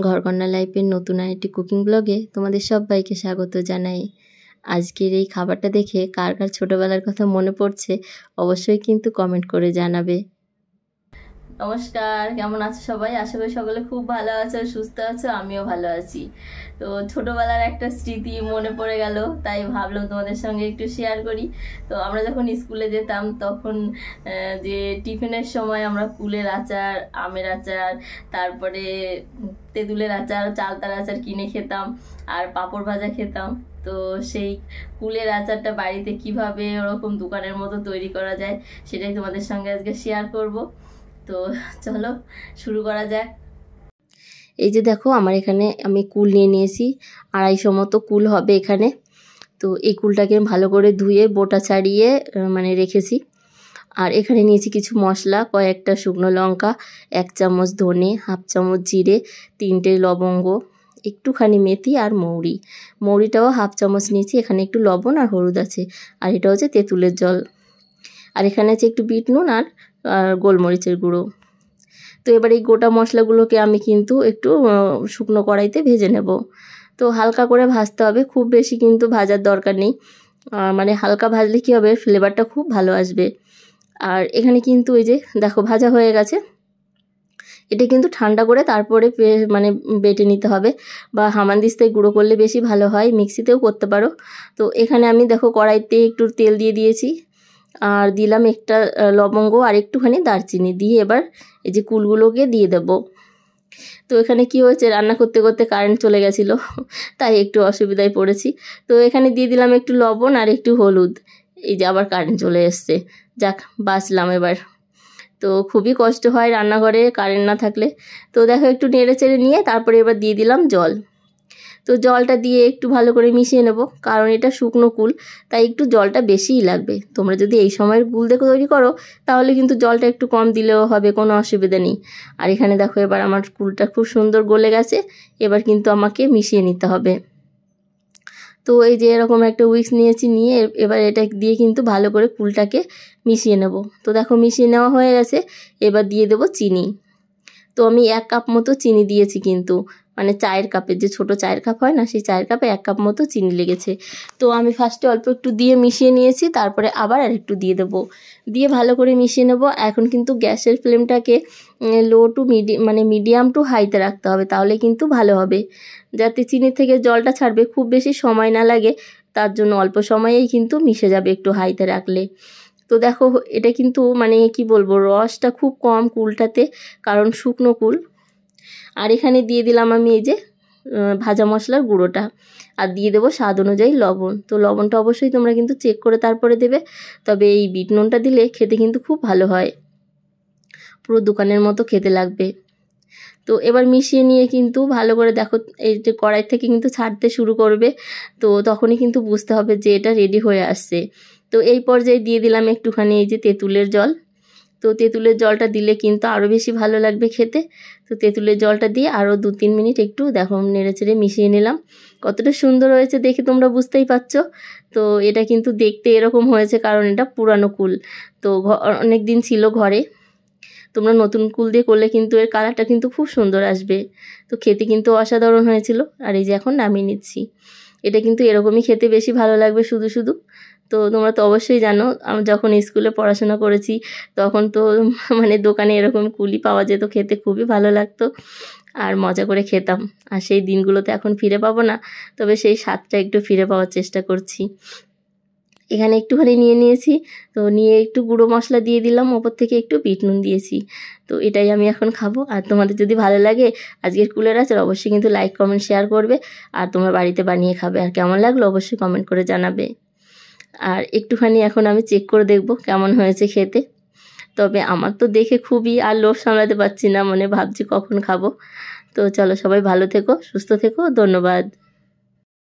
ঘরকন্না লাইফের নতুন আরেকটি কুকিং ব্লগে তোমাদের সবাইকে স্বাগত জানাই। আজকের এই খাবারটা দেখে কার কার ছোটোবেলার কথা মনে পড়ছে অবশ্যই কিন্তু কমেন্ট করে জানাবে। নমস্কার, কেমন আছো সবাই? আশা করি সকলে খুব ভালো আছো, সুস্থ আছো, আমিও ভালো আছি। তো ছোটোবেলার একটা স্মৃতি মনে পড়ে গেল, তাই ভাবলাম তোমাদের সঙ্গে একটু শেয়ার করি। তো আমরা যখন স্কুলে যেতাম তখন যে টিফিনের সময় আমরা কুলের আচার, আমের আচার, তারপরে তেঁতুলের আচার, চালতার আচার কিনে খেতাম আর পাঁপড় ভাজা খেতাম। তো সেই কুলের আচারটা বাড়িতে কিভাবে ওরকম দোকানের মতো তৈরি করা যায় সেটাই তোমাদের সঙ্গে আজকে শেয়ার করব। তো চলো শুরু করা যাক। এই যে দেখো, আমার এখানে আমি কুল নিয়ে নিয়েছি, 250 মতো কুল হবে এখানে। তো এই কুলটাকে ভালো করে ধুয়ে বোটা ছাড়িয়ে রেখেছি। আর এখানে নিয়েছি কিছু মশলা, কয়েকটা শুকনো লঙ্কা, 1 চামচ ধনে, 1/2 চামচ জিরে, 3টে লবঙ্গ, একটুখানি মেথি আর মৌরিটাও 1/2 চামচ নিয়েছি। এখানে একটু লবণ আর হলুদ আছে। আর এটা হচ্ছে তেঁতুলের জল। আর এখানে আছে একটু বিট নুন আর গোলমরিচের গুঁড়ো। তো এবার এই গোটা মশলাগুলোকে আমি কিন্তু একটু শুকনো কড়াইতে ভেজে নেব। তো হালকা করে ভাজতে হবে, খুব বেশি কিন্তু ভাজার দরকার নেই। হালকা ভাজলে কী হবে, ফ্লেভারটা খুব ভালো আসবে। আর এখানে কিন্তু এই যে দেখো ভাজা হয়ে গেছে। এটা কিন্তু ঠান্ডা করে তারপরে বেটে নিতে হবে, বা হামানদিস্তায় গুঁড়ো করলে বেশি ভালো হয়, মিক্সিতেও করতে পারো। তো এখানে আমি দেখো কড়াইতে একটু তেল দিয়ে দিয়েছি, আর দিলাম একটা লবঙ্গ আর একটুখানি দারচিনি দিয়ে এবার এই যে কুলগুলোকে দিয়ে দেব। তো এখানে কি হয়েছে, রান্না করতে করতে কারেন্ট চলে গেছিলো, তাই একটু অসুবিধায় পড়েছি। তো এখানে দিয়ে দিলাম একটু লবণ আর একটু হলুদ। এই যে আবার কারেন্ট চলে এসছে, যাক বাঁচলাম এবার। তো খুবই কষ্ট হয় রান্নাঘরে কারেন্ট না থাকলে। তো দেখো একটু নেড়ে চেড়ে নিয়ে তারপরে এবার দিয়ে দিলাম জল। তো জলটা দিয়ে একটু ভালো করে মিশিয়ে নেব, কারণ এটা শুকনো কুল, তাই একটু জলটা বেশিই লাগবে। তোমরা যদি এই সময়ের কুল দেখে তৈরি করো তাহলে কিন্তু জলটা একটু কম দিলেও হবে, কোনো অসুবিধা নেই। আর এখানে দেখো এবার আমার কুলটা খুব সুন্দর গলে গেছে, এবার কিন্তু আমাকে মিশিয়ে নিতে হবে। তো এই যে এরকম একটা উইক্স নিয়েছি, নিয়ে এবার এটা দিয়ে কিন্তু ভালো করে কুলটাকে মিশিয়ে নেব। তো দেখো মিশিয়ে নেওয়া হয়ে গেছে, এবার দিয়ে দেব চিনি। তো আমি 1 কাপ মতো চিনি দিয়েছি, কিন্তু চায়ের কাপের যে ছোট চায়ের কাপ হয় না, সেই চায়ের কাপে 1 কাপ মতো চিনি লেগেছে। তো আমি ফার্স্টে অল্প একটু দিয়ে মিশিয়ে নিয়েছি, তারপরে আবার আর একটু দিয়ে দেবো, দিয়ে ভালো করে মিশিয়ে নেব। এখন কিন্তু গ্যাসের ফ্লেমটাকে লো টু মিডিয়াম টু হাইতে রাখতে হবে, তাহলে কিন্তু ভালো হবে, যাতে চিনি থেকে জলটা ছাড়বে, খুব বেশি সময় না লাগে, তার জন্য অল্প সময়েই কিন্তু মিশে যাবে একটু হাইতে রাখলে। তো দেখো এটা কিন্তু কি বলবো, রসটা খুব কম কুলটাতে, কারণ শুকনো কুল। আর এখানে দিয়ে দিলাম আমি এই যে ভাজা মশলার গুঁড়োটা, আর দিয়ে দেবো স্বাদ অনুযায়ী লবণ। তো লবণটা অবশ্যই তোমরা কিন্তু চেক করে তারপরে দেবে, তবে এই বিট নুনটা দিলে খেতে কিন্তু খুব ভালো হয়, পুরো দোকানের মতো খেতে লাগবে। তো এবার মিশিয়ে নিয়ে কিন্তু ভালো করে দেখো, এই যে কড়াই থেকে কিন্তু ছাড়তে শুরু করবে, তো তখনই কিন্তু বুঝতে হবে যে এটা রেডি হয়ে আসছে। তো এই পর্যায়ে দিয়ে দিলাম একটুখানি এই যে তেঁতুলের জল। তো তেঁতুলের জলটা দিলে কিন্তু আরও বেশি ভালো লাগবে খেতে। তো তেঁতুলের জলটা দিয়ে আরও 2-3 মিনিট একটু দেখো নেড়ে চেড়ে মিশিয়ে নিলাম। কতটা সুন্দর হয়েছে দেখে তোমরা বুঝতেই পারছো। তো এটা কিন্তু দেখতে এরকম হয়েছে কারণ এটা পুরানো কুল, তো অনেক দিন ছিল ঘরে। তোমরা নতুন কুল দিয়ে করলে কিন্তু এর কালারটা কিন্তু খুব সুন্দর আসবে। তো খেতে কিন্তু অসাধারণ হয়েছিল। আর এই যে এখন নামিয়ে নিচ্ছি, এটা কিন্তু এরকমই খেতে বেশি ভালো লাগবে শুধু শুধু। তো তোমরা তো অবশ্যই জানো, আমি যখন স্কুলে পড়াশোনা করেছি তখন তো দোকানে এরকম কুলি পাওয়া যেত, খেতে খুবই ভালো লাগতো আর মজা করে খেতাম। আর সেই দিনগুলো তো এখন ফিরে পাবো না, তবে সেই স্বাদটা একটু ফিরে পাওয়ার চেষ্টা করছি। এখানে একটুখানি নিয়ে নিয়েছি, তো নিয়ে একটু গুঁড়ো মশলা দিয়ে দিলাম, ওপর থেকে একটু বিট নুন দিয়েছি। তো এটাই আমি এখন খাবো। আর তোমাদের যদি ভালো লাগে আজকের কুলের আচার, অবশ্যই কিন্তু লাইক কমেন্ট শেয়ার করবে, আর তোমরা বাড়িতে বানিয়ে খাবে। আর কেমন লাগলো অবশ্যই কমেন্ট করে জানাবে। আর একটুখানি এখন আমি চেক করে দেখব কেমন হয়েছে খেতে। তবে আমার তো দেখে খুবই আর লোভ সামলাতে পারছি না, ভাবছি কখন খাবো। তো চলো সবাই ভালো থেকো, সুস্থ থেকো, ধন্যবাদ।